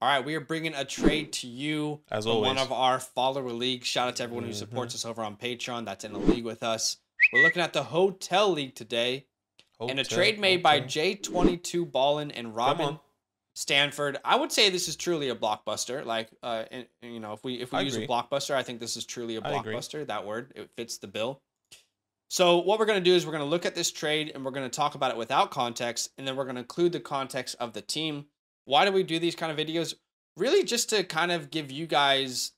All right, we are bringing a trade to you As from one always. of our follower leagues. Shout out to everyone who supports us over on Patreon that's in a league with us. We're looking at the Hotel League today, and a Hotel, trade made by hotel. J22 Ballin and Come Robin on. Stanford. I would say this is truly a blockbuster. Like, you know, if we I use a agree. blockbuster, I think this is truly a I agree. blockbuster. That word, it fits the bill. So what we're going to do is we're going to look at this trade and we're going to talk about it without context, and then we're going to include the context of the team. Why do we do these kind of videos? Really just to kind of give you guys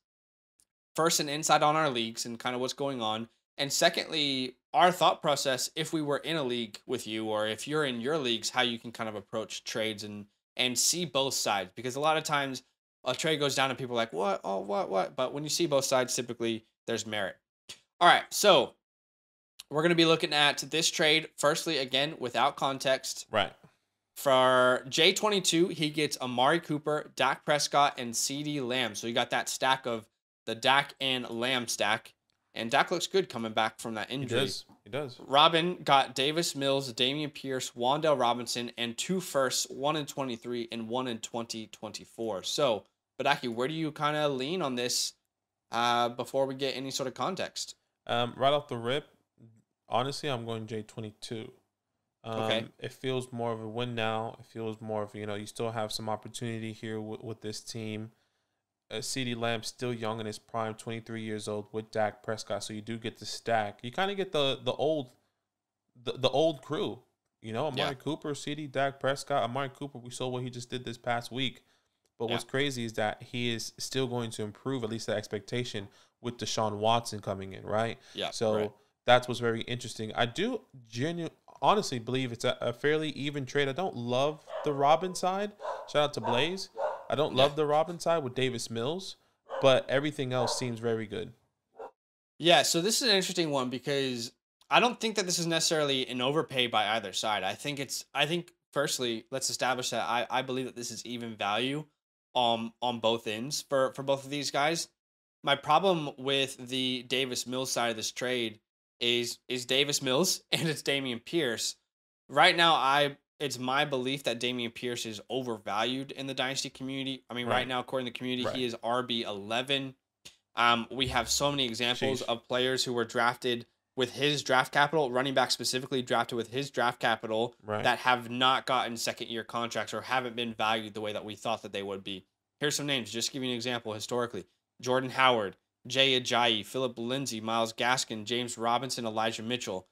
first an insight on our leagues and kind of what's going on, and secondly, our thought process if we were in a league with you or if you're in your leagues, how you can kind of approach trades and see both sides, because a lot of times a trade goes down and people are like, what? Oh, what? But when you see both sides, typically there's merit. All right, so we're going to be looking at this trade, firstly, again, without context. Right. For J22, he gets Amari Cooper, Dak Prescott, and CeeDee Lamb. So you got that stack of the Dak and Lamb stack. And Dak looks good coming back from that He injury. does. He does. Robin got Davis Mills, Damian Pierce, Wandale Robinson, and 2 firsts, 1 in 23 and 1 in 2024. So, Badaki, where do you kind of lean on this before we get any sort of context? Right off the rip, honestly, I'm going J22. Okay. It feels more of a win now. It feels more of, you still have some opportunity here with this team. CeeDee Lamb still young in his prime, 23 years old with Dak Prescott. So you do get the stack. You kind of get the old crew. Amari Cooper, CeeDee, Dak Prescott. Amari Cooper, we saw what he just did this past week. But what's crazy is that he is still going to improve, at least the expectation, with Deshaun Watson coming in, right? Yeah. So that's what's very interesting. I do honestly believe it's a fairly even trade. I don't love the Robin side. Shout out to Blaze. I don't love the Robin side with Davis Mills, but everything else seems very good. Yeah, so this is an interesting one because I don't think that this is necessarily an overpay by either side. I think firstly, let's establish that I believe that this is even value on both ends for both of these guys. My problem with the Davis Mills side of this trade is Davis Mills and it's Damian Pierce. Right now, it's my belief that Damian Pierce is overvalued in the Dynasty community. I mean, right now, according to the community, he is RB11. We have so many examples of players who were drafted with his draft capital, running back specifically drafted with his draft capital, that have not gotten second-year contracts or haven't been valued the way that we thought that they would be. Here's some names, just to give you an example historically. Jordan Howard, Jay Ajayi, Philip Lindsay, Myles Gaskin, James Robinson, Elijah Mitchell.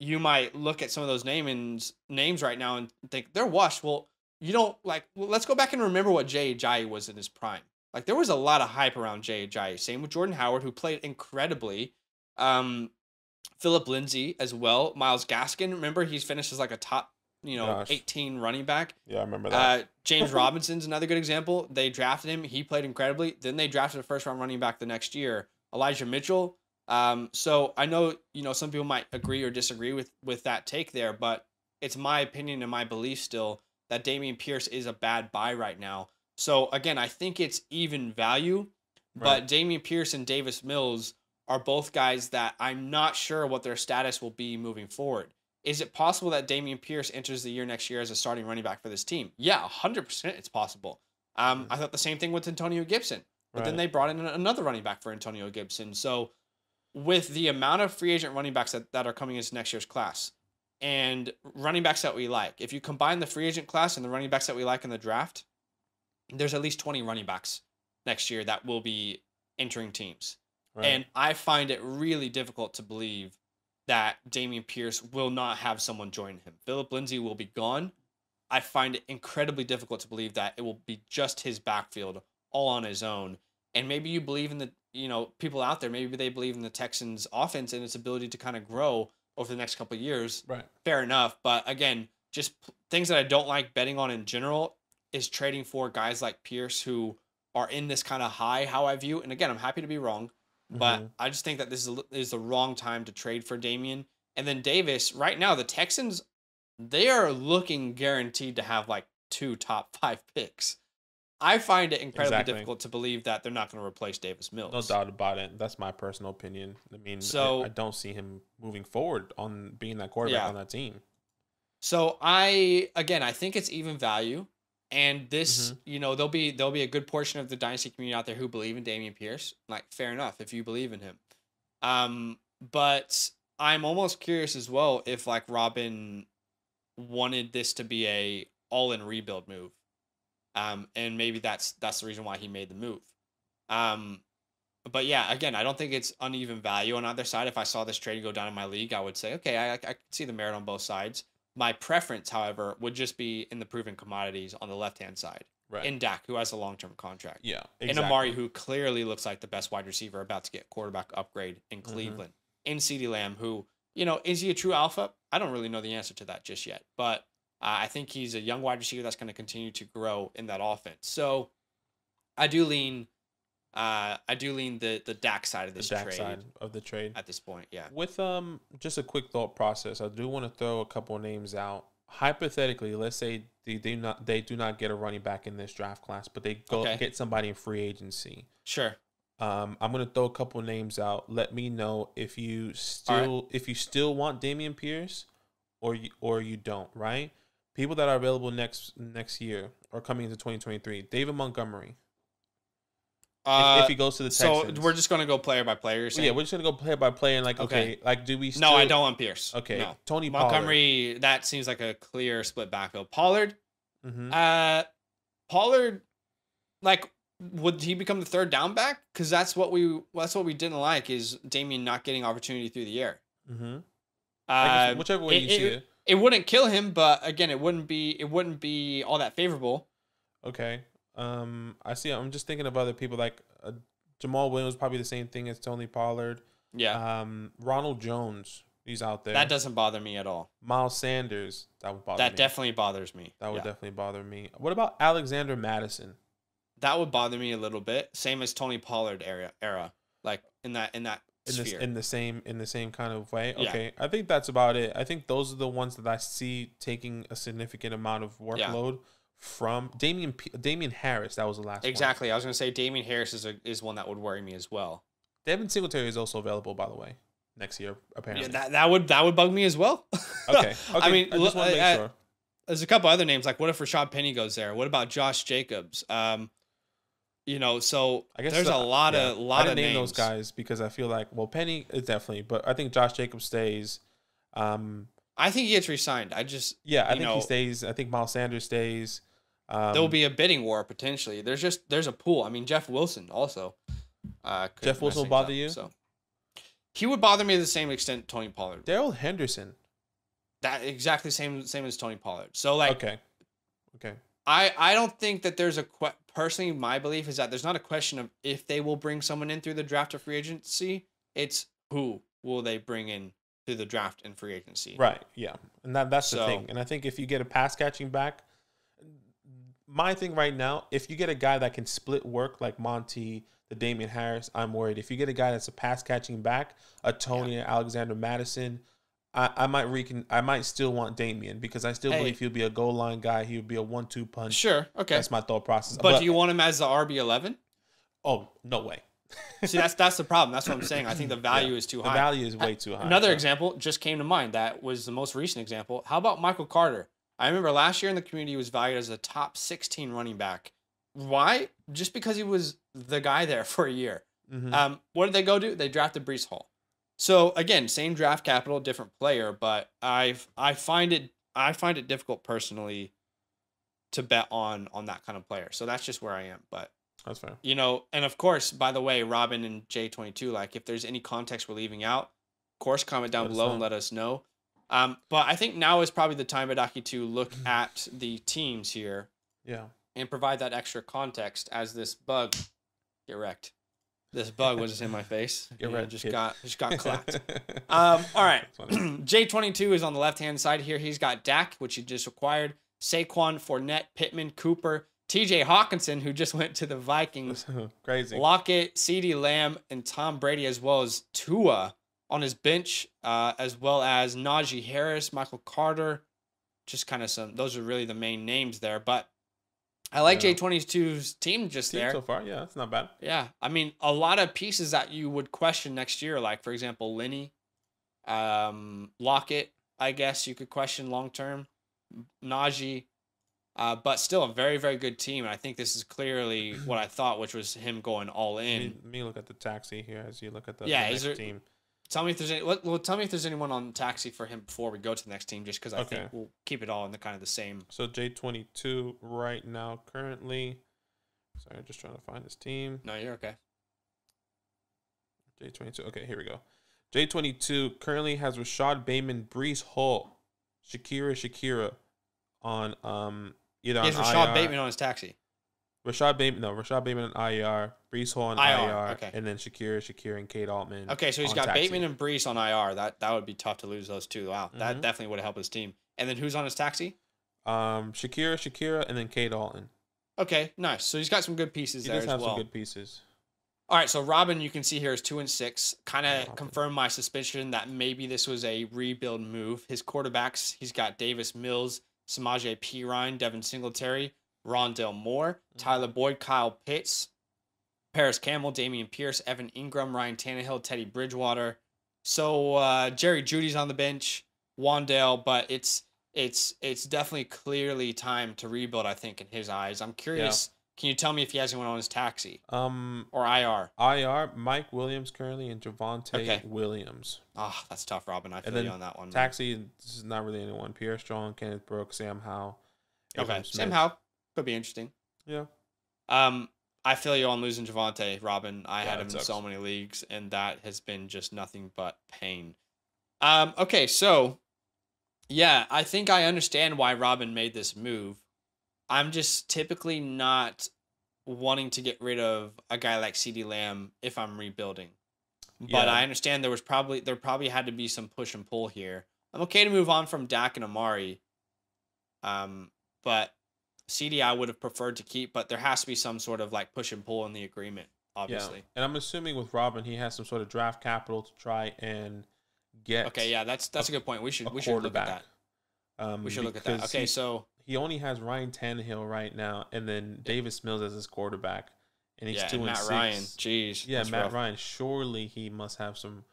You might look at some of those names right now and think they're washed. Well, you don't let's go back and remember what Jay Ajayi was in his prime. Like, there was a lot of hype around Jay Ajayi. Same with Jordan Howard, who played incredibly. Philip Lindsay as well. Myles Gaskin, remember, he's finished as like a top, 18 running back. Yeah, I remember that. James Robinson's another good example. They drafted him. He played incredibly. Then they drafted a first-round running back the next year, Elijah Mitchell. So I know, some people might agree or disagree with that take there, but it's my opinion and my belief still that Damian Pierce is a bad buy right now. So again, I think it's even value, but Damian Pierce and Davis Mills are both guys that I'm not sure what their status will be moving forward. Is it possible that Damian Pierce enters the year next year as a starting running back for this team? Yeah, 100% it's possible. I thought the same thing with Antonio Gibson, but then they brought in another running back for Antonio Gibson. So with the amount of free agent running backs that are coming into next year's class and running backs that we like, if you combine the free agent class and the running backs that we like in the draft, there's at least 20 running backs next year that will be entering teams. And I find it really difficult to believe that Damian Pierce will not have someone join him. Philip Lindsay will be gone. I find it incredibly difficult to believe that it will be just his backfield all on his own. And maybe you believe in the, people out there, maybe they believe in the Texans offense and its ability to kind of grow over the next couple of years. Fair enough. But again, just things that I don't like betting on in general is trading for guys like Pierce who are in this kind of high, how I view. And again, I'm happy to be wrong, but I just think that this is the wrong time to trade for Damian. And then Davis, right now, the Texans, they are looking guaranteed to have like 2 top 5 picks. I find it incredibly difficult to believe that they're not going to replace Davis Mills. No doubt about it. That's my personal opinion. I mean, so, I don't see him moving forward on being that quarterback on that team. So I think it's even value. And this, Mm-hmm. there'll be a good portion of the dynasty community out there who believe in Damian Pierce. Like, fair enough if you believe in him. But I'm almost curious as well if like Robin wanted this to be a all-in rebuild move. And maybe that's the reason why he made the move. But yeah, again, I don't think it's uneven value on either side. If I saw this trade go down in my league, I would say, okay, I can see the merit on both sides. My preference, however, would just be in the proven commodities on the left-hand side. Right. In Dak, who has a long-term contract. Yeah, exactly. In Amari, who clearly looks like the best wide receiver about to get quarterback upgrade in Cleveland. In CeeDee Lamb, who, is he a true alpha? I don't really know the answer to that just yet. But I think he's a young wide receiver that's going to continue to grow in that offense. So I do lean the Dak side of this trade. The Dak side of the trade. At this point, yeah. With just a quick thought process, I do want to throw a couple of names out. Hypothetically, let's say they do not get a running back in this draft class, but they get somebody in free agency. Sure. I'm gonna throw a couple of names out. Let me know if you still want Damian Pierce, or you don't. Right? People that are available next year or coming into 2023. David Montgomery. If he goes to the Texans. So we're just going to go player by player, you're saying? Yeah, we're just going to go player by player and do we still... No, I don't want Pierce. Okay. No. Tony Montgomery, Pollard. that seems like a clear split backfield. Pollard, Mm-hmm. like, would he become the third down back? Because that's what we didn't like, is Damian not getting opportunity through the air. Mm-hmm. Whichever way you see it. It wouldn't kill him, but again, it wouldn't be all that favorable. Okay. I see. I'm just thinking of other people like Jamal Williams, probably the same thing as Tony Pollard. Yeah. Ronald Jones, he's out there. That doesn't bother me at all. Miles Sanders, that would bother me. That definitely bothers me. That would definitely bother me. What about Alexander Madison? That would bother me a little bit. Same as Tony Pollard era, like in that sphere. In the same kind of way. Yeah. Okay, I think that's about it. I think those are the ones that I see taking a significant amount of workload. From Damian Harris, that was the last one. Exactly. I was going to say Damian Harris is one that would worry me as well. Devin Singletary is also available, by the way, next year, apparently. Yeah, that would bug me as well. Okay. I mean, I just want to make sure. There's a couple other names, like what if Rashad Penny goes there? What about Josh Jacobs? So I guess there's a lot of names. Name those guys because I feel like, well, Penny is definitely, but I think Josh Jacobs stays. I think he gets re-signed. I think he stays. I think Miles Sanders stays. There will be a bidding war potentially. There's a pool. I mean, Jeff Wilson also. Jeff Wilson will bother you? So he would bother me to the same extent Tony Pollard. Darrell Henderson. That exactly same as Tony Pollard. So like, okay. I don't think that there's personally, my belief is that there's not a question of if they will bring someone in through the draft or free agency. It's who will they bring in through the draft and free agency. Right. Yeah. And that's the thing. And I think if you get a pass catching back, my thing right now, if you get a guy that can split work like Monty, the Damian Harris, I'm worried. If you get a guy that's a pass catching back, a Tony Alexander Madison, I might still want Damian because I still believe he'll be a goal line guy. He would be a 1-2 punch. Sure. Okay. That's my thought process. But do you want him as the RB11? Oh, no way. See, that's the problem. That's what I'm saying. I think the value is too high. The value is way too high. Another example just came to mind. That was the most recent example. How about Michael Carter? I remember last year in the community he was valued as a top 16 running back. Why? Just because he was the guy there for a year. Mm-hmm. What did they go do? They drafted Breece Hall. So again, same draft capital, different player, but I find it difficult personally to bet on that kind of player. So that's just where I am. But that's fair. And of course, by the way, Robin and J22, like if there's any context we're leaving out, of course, comment down below and let us know. But I think now is probably the time, Adaki, to look at the teams here. Yeah. And provide that extra context as this bug get wrecked. This bug was just in my face. Just got clapped. All right. J22 is on the left-hand side here. He's got Dak, which he just acquired. Saquon, Fournette, Pittman, Cooper, TJ Hawkinson, who just went to the Vikings. Crazy. Lockett, CeeDee Lamb, and Tom Brady, as well as Tua on his bench, as well as Najee Harris, Michael Carter. Just kind of those are really the main names there. But I like J22's team there. So far, yeah, that's not bad. Yeah. I mean, a lot of pieces that you would question next year, like, for example, Linney, Lockett, I guess you could question long-term, Najee, But still a very, very good team. And I think this is clearly what I thought, which was him going all in. Let me look at the taxi here as you look at the is next there, team. Tell me if there's tell me if there's anyone on taxi for him before we go to the next team, just because I think we'll keep it all in the kind of the same. So J22 right now currently. Sorry, I'm just trying to find his team. No, you're okay. J22. Okay, here we go. J22 currently has Rashad Bateman, Brees Hall, Shakira on either on IR. Rashad Bateman on his taxi. Rashad Bateman on IR, Brees Hall on IR, okay. And then Shakira, and Kate Altman. Okay, so he's got taxi. Bateman and Brees on IR. That would be tough to lose those two. Wow, that definitely would have helped his team. And then who's on his taxi? Shakira, and then Kate Altman. Okay, nice. So he's got some good pieces there as well. He does have some good pieces. All right, so Robin, you can see here is 2-6. Kind of confirmed my suspicion that maybe this was a rebuild move. His quarterbacks, he's got Davis Mills, Samaje Perine, Devin Singletary, Rondale Moore, Tyler Boyd, Kyle Pitts, Paris Campbell, Damian Pierce, Evan Ingram, Ryan Tannehill, Teddy Bridgewater. So Jerry Jeudy's on the bench, Wandale, but it's definitely clearly time to rebuild, I think, in his eyes. I'm curious. Yeah. Can you tell me if he has anyone on his taxi? Or IR? IR, Mike Williams currently, and Javonte Williams. Ah, that's tough, Robin. I feel you on that one. Taxi, this is not really anyone. Pierre Strong, Kenneth Brooks, Sam Howell. Okay, Sam Howell could be interesting. Yeah. I feel you on losing Javonte, Robin. I had him in so many leagues, and that has been just nothing but pain. Okay, so, yeah, I think I understand why Robin made this move. I'm just typically not wanting to get rid of a guy like CeeDee Lamb if I'm rebuilding. But I understand there probably had to be some push and pull here. I'm okay to move on from Dak and Amari. But CeeDee I would have preferred to keep, but there has to be some sort of like push and pull in the agreement, obviously. Yeah. And I'm assuming with Robin, he has some sort of draft capital to try and get. Okay, yeah, that's a good point. We should look at that. We should look at that. Okay, so he only has Ryan Tannehill right now, and then Davis Mills as his quarterback, and he's 2-6. Matt Ryan, jeez, yeah, Matt Ryan. Surely he must have some.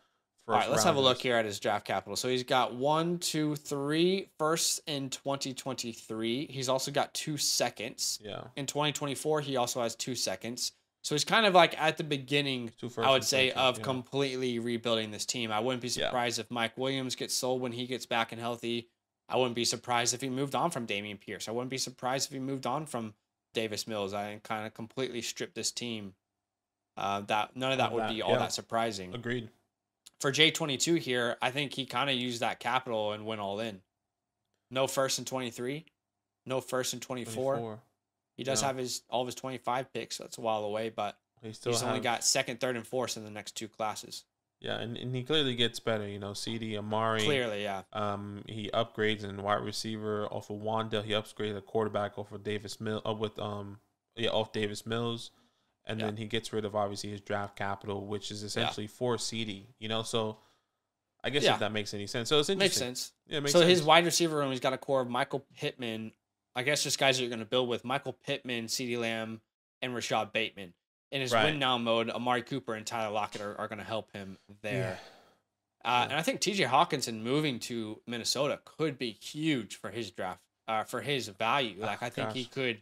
All right, let's have a look here at his draft capital. So he's got 1, 2, 3 firsts in 2023. He's also got 2 seconds. Yeah. In 2024, he also has 2 seconds. So he's kind of like at the beginning, I would say, of completely rebuilding this team. I wouldn't be surprised if Mike Williams gets sold when he gets back and healthy. I wouldn't be surprised if he moved on from Damian Pierce. I wouldn't be surprised if he moved on from Davis Mills. I kind of completely stripped this team. That none of that would be all that surprising. Agreed. For J22 here, I think he kind of used that capital and went all in. No first in 23, no first in 24. He does have all of his 25 picks. That's a while away, but he's only got second, third, and fourth in the next 2 classes. Yeah, and he clearly gets better. You know, CeeDee, Amari. Clearly, yeah. He upgrades in wide receiver off of Wandale. He upgraded a quarterback off of Davis Mills off Davis Mills, and then he gets rid of obviously his draft capital, which is essentially for CeeDee. You know, so I guess if that makes any sense. So it's interesting. Makes sense. Yeah, it makes sense. His wide receiver room, he's got a core of Michael Pittman. I guess just guys that you're going to build with Michael Pittman, CeeDee Lamb, and Rashad Bateman. In his win now mode, Amari Cooper and Tyler Lockett are going to help him there. And I think TJ Hawkinson moving to Minnesota could be huge for his draft, for his value. Like I think he could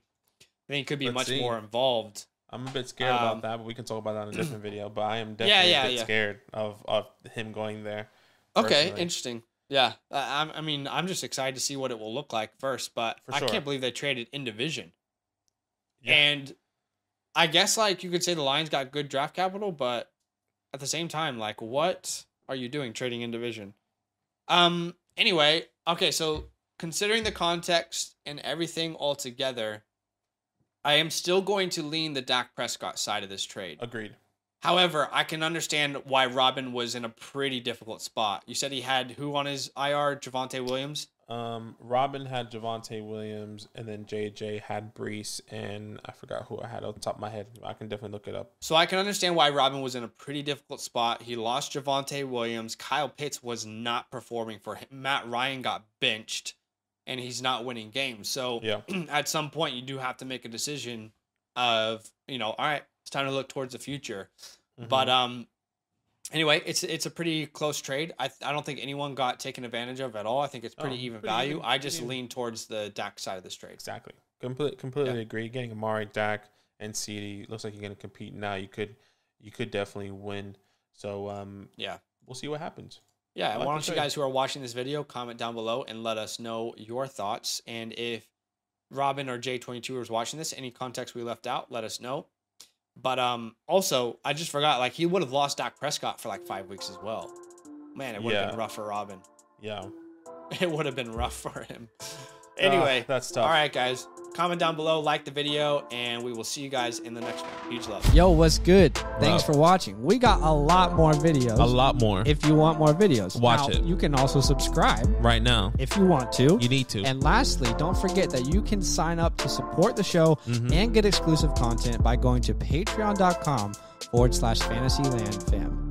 be much more involved. I'm a bit scared about that, but we can talk about that in a different video. But I am definitely a bit scared of him going there. Okay, interesting. Yeah, I mean, I'm just excited to see what it will look like first, but I can't believe they traded in division. Yeah. And I guess, like, you could say the Lions got good draft capital, but at the same time, like, what are you doing trading in division? Anyway, okay, so considering the context and everything all together, I am still going to lean the Dak Prescott side of this trade. Agreed. However, I can understand why Robin was in a pretty difficult spot. You said he had who on his IR? Javonte Williams? Robin had Javonte Williams, and then JJ had Brees, and I forgot who I had off the top of my head. I can definitely look it up. So I can understand why Robin was in a pretty difficult spot. He lost Javonte Williams. Kyle Pitts was not performing for him. Matt Ryan got benched, and he's not winning games. So at some point, you do have to make a decision of, all right, it's time to look towards the future. Mm-hmm. But anyway, it's a pretty close trade. I don't think anyone got taken advantage of at all. I think it's pretty even value. I just lean towards the Dak side of this trade. Exactly. Completely agree. Getting Amari, Dak, and CeeDee looks like you're going to compete now. You could definitely win. So yeah, we'll see what happens. Yeah, and why don't you guys who are watching this video comment down below and let us know your thoughts. And if Robin or J22 was watching this, any context we left out, let us know. But also, I just forgot, like, he would have lost Dak Prescott for like 5 weeks as well. Man, it would have been rough for Robin. Yeah. It would have been rough for him. Anyway, that's tough. All right, guys. Comment down below, like the video, and we will see you guys in the next one. Huge love. Yo, what's good? Thanks for watching. We got a lot more videos. A lot more. If you want more videos. Watch it. You can also subscribe. Right now. If you want to. You need to. And lastly, don't forget that you can sign up to support the show and get exclusive content by going to patreon.com/FantasyLandFam.